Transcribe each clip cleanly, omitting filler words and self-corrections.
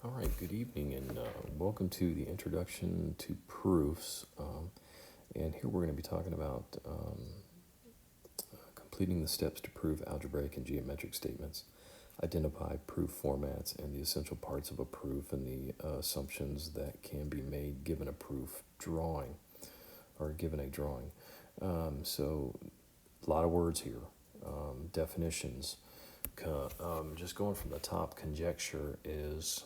All right, good evening, and welcome to the Introduction to Proofs. And here we're going to be talking about completing the steps to prove algebraic and geometric statements, identify proof formats, and the essential parts of a proof, and the assumptions that can be made given a proof drawing, or given a drawing. So, a lot of words here, definitions. Just going from the top, conjecture is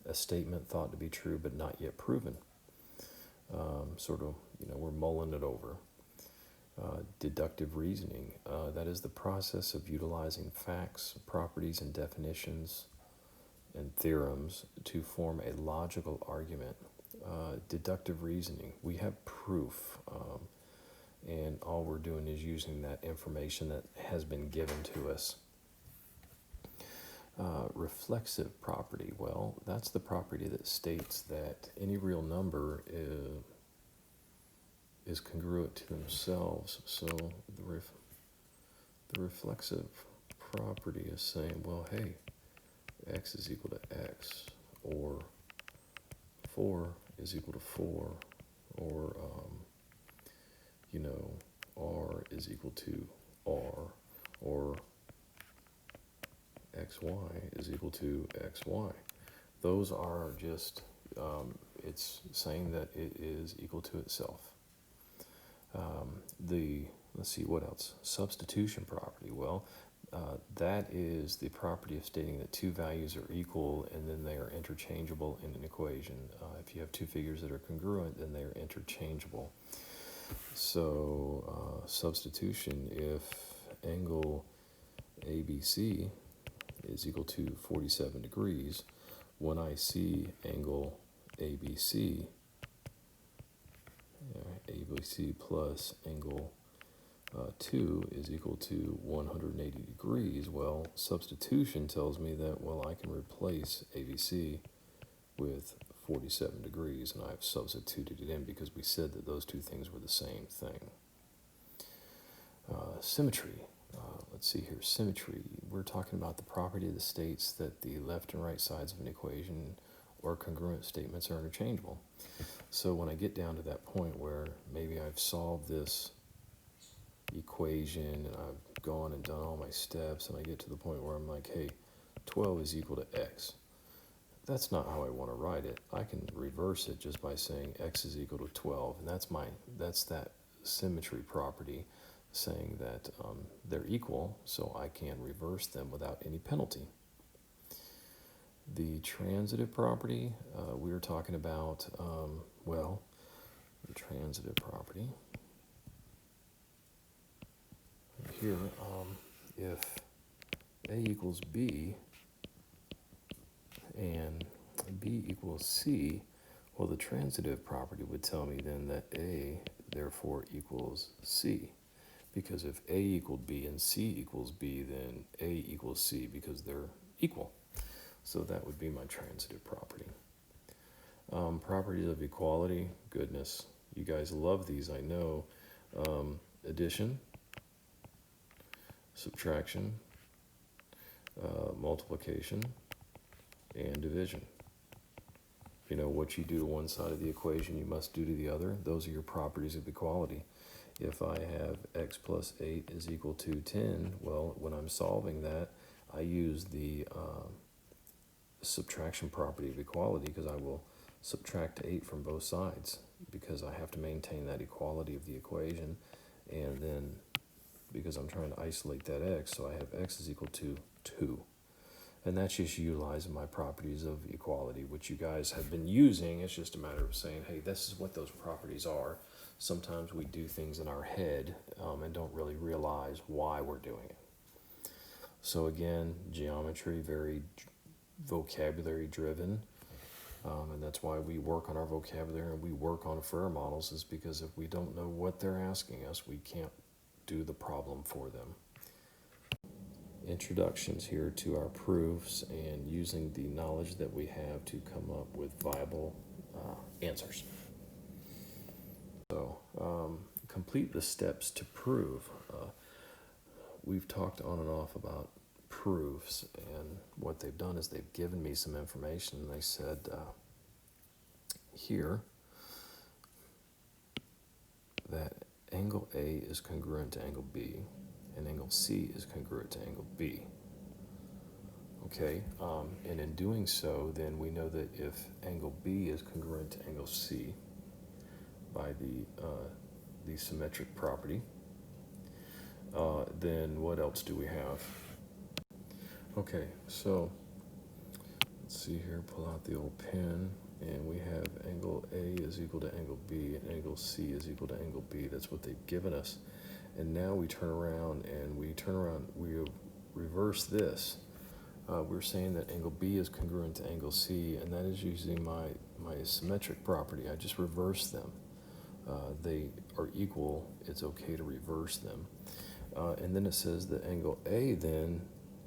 a statement thought to be true but not yet proven. We're mulling it over. Deductive reasoning, that is the process of utilizing facts, properties, and definitions and theorems to form a logical argument. Deductive reasoning, we have proof, and all we're doing is using that information that has been given to us. Reflexive property, well, that's the property that states that any real number is congruent to themselves. So the reflexive property is saying, well, hey, x is equal to x, or 4 is equal to 4, or r is equal to r, or xy is equal to xy. Those are just, it's saying that it is equal to itself. Let's see, what else? Substitution property. Well, that is the property of stating that two values are equal and then they are interchangeable in an equation. If you have two figures that are congruent, then they are interchangeable. So, substitution, if angle ABC is equal to 47 degrees, when I see angle ABC, ABC plus angle 2 is equal to 180 degrees, well, substitution tells me that, well, I can replace ABC with 47 degrees, and I've substituted it in because we said that those two things were the same thing. Symmetry. Let's see here, symmetry. We're talking about the property that states that the left and right sides of an equation or congruent statements are interchangeable. So when I get down to that point where maybe I've solved this equation and I've gone and done all my steps and I get to the point where I'm like, hey, 12 is equal to x. That's not how I want to write it. I can reverse it just by saying x is equal to 12, and that's that symmetry property saying that they're equal, so I can reverse them without any penalty. The transitive property, we were talking about, the transitive property. Here, if A equals B and B equals C, well, the transitive property would tell me then that A therefore equals C. Because if A equaled B and C equals B, then A equals C because they're equal. So that would be my transitive property. Properties of equality, goodness, you guys love these, I know. Addition, subtraction, multiplication, and division. You know, what you do to one side of the equation, you must do to the other. Those are your properties of equality. If I have x plus 8 is equal to 10, well, when I'm solving that, I use the subtraction property of equality because I will subtract 8 from both sides because I have to maintain that equality of the equation. And then because I'm trying to isolate that x, so I have x is equal to 2. And that's just utilizing my properties of equality, which you guys have been using. It's just a matter of saying, hey, this is what those properties are. Sometimes we do things in our head and don't really realize why we're doing it. So again, geometry, very vocabulary driven. And that's why we work on our vocabulary and we work on FAIR models, is because if we don't know what they're asking us, we can't do the problem for them. Introductions here to our proofs and using the knowledge that we have to come up with viable answers. So, complete the steps to prove. We've talked on and off about proofs, and what they've done is they've given me some information. They said here that angle A is congruent to angle B, and angle C is congruent to angle B. Okay, and in doing so, then we know that if angle B is congruent to angle C by the symmetric property, then what else do we have? Okay, so let's see here, pull out the old pen, and we have angle A is equal to angle B, and angle C is equal to angle B. That's what they've given us. And now we turn around, we reverse this. We're saying that angle B is congruent to angle C, and that is using my symmetric property. I just reverse them. They are equal, it's okay to reverse them. And then it says that angle A then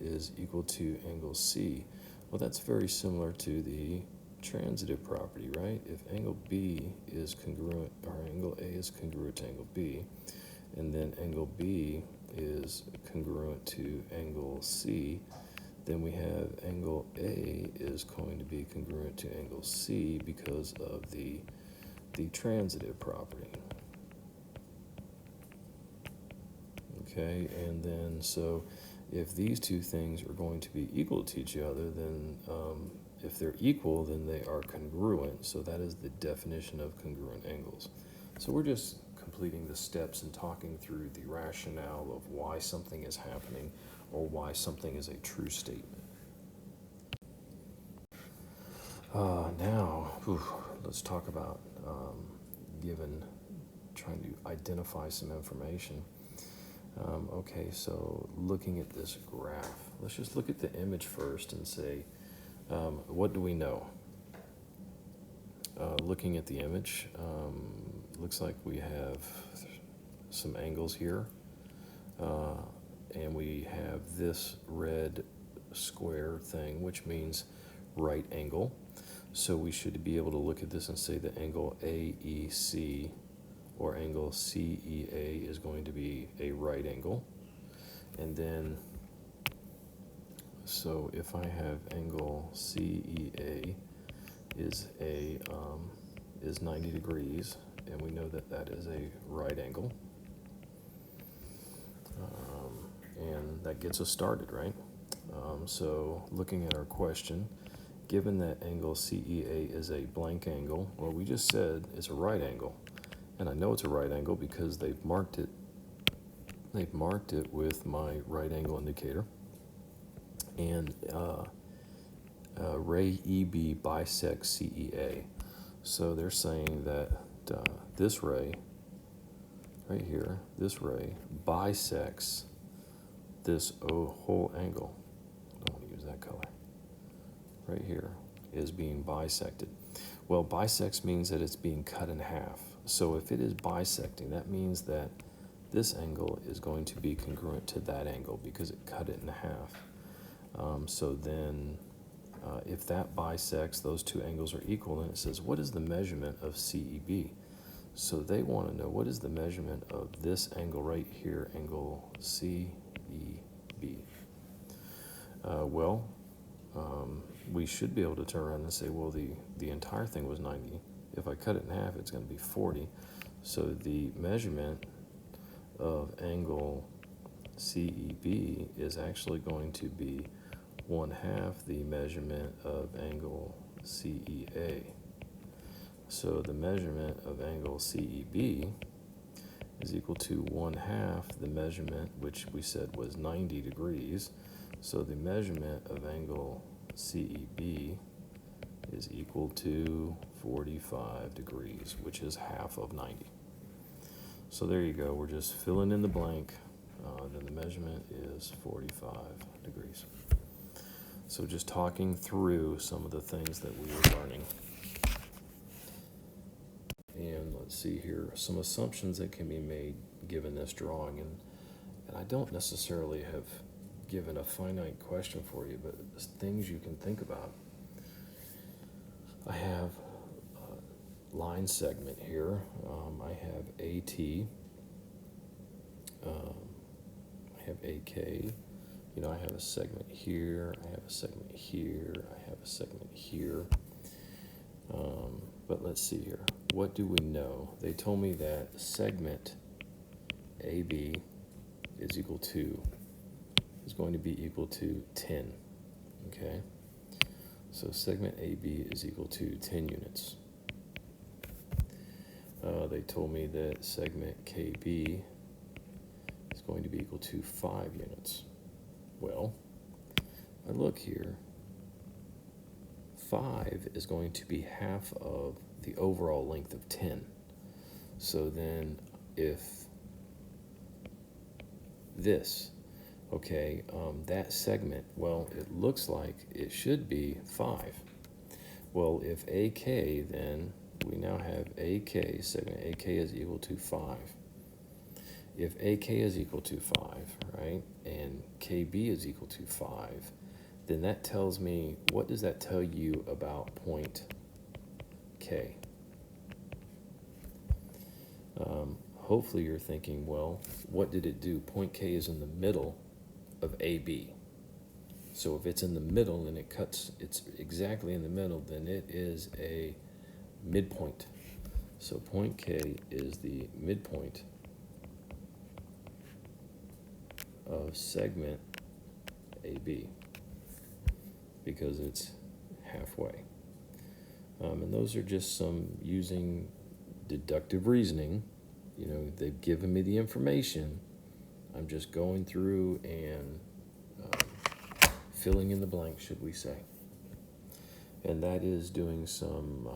is equal to angle C. Well, that's very similar to the transitive property, right? If angle B is congruent, or angle A is congruent to angle B, and then angle B is congruent to angle C, then we have angle A is going to be congruent to angle C because of the transitive property. Okay, and then so if these two things are going to be equal to each other, then if they're equal, then they are congruent. So that is the definition of congruent angles. So we're just completing the steps and talking through the rationale of why something is happening or why something is a true statement. Now, let's talk about trying to identify some information. Okay, so looking at this graph, let's just look at the image first and say, what do we know? Looking at the image, looks like we have some angles here, and we have this red square thing, which means right angle. So we should be able to look at this and say that angle AEC or angle CEA is going to be a right angle. And then, so if I have angle CEA is 90 degrees, and we know that that is a right angle, and that gets us started, right? So looking at our question, given that angle CEA is a blank angle, well, we just said it's a right angle. And I know it's a right angle because they've marked it with my right angle indicator. And ray EB bisects CEA. So they're saying that this ray, right here, this ray bisects this whole angle. I don't want to use that color. Right here is being bisected. Well, bisects means that it's being cut in half. So if it is bisecting, that means that this angle is going to be congruent to that angle because it cut it in half. So then if that bisects, those two angles are equal, then it says, what is the measurement of CEB? So they want to know, what is the measurement of this angle right here, angle CEB? We should be able to turn around and say, well, the entire thing was 90. If I cut it in half, it's going to be 40. So the measurement of angle CEB is actually going to be 1/2 the measurement of angle CEA. So the measurement of angle CEB is equal to 1/2 the measurement, which we said was 90 degrees. So the measurement of angle CEB is equal to 45 degrees, which is half of 90. So there you go. We're just filling in the blank. Then the measurement is 45 degrees. So just talking through some of the things that we were learning. And let's see here, some assumptions that can be made given this drawing. And I don't necessarily have given a finite question for you, but things you can think about. I have a line segment here. I have AT. I have AK you know, I have a segment here, I have a segment here, I have a segment here. But let's see here. What do we know? They told me that segment AB is going to be equal to 10, okay? So segment AB is equal to 10 units. They told me that segment KB is going to be equal to 5 units. Well, I look here, 5 is going to be half of the overall length of 10. So then if this, okay, that segment, well, it looks like it should be 5. Well, if AK, then we now have AK, segment AK is equal to 5. If AK is equal to 5, right, and KB is equal to 5, then that tells me, what does that tell you about point K? Hopefully you're thinking, well, what did it do? Point K is in the middle of AB. So if it's in the middle and it's exactly in the middle, then it is a midpoint. So point K is the midpoint of segment AB because it's halfway. And those are just some using deductive reasoning. You know, they've given me the information. I'm just going through and filling in the blank, should we say. And that is doing some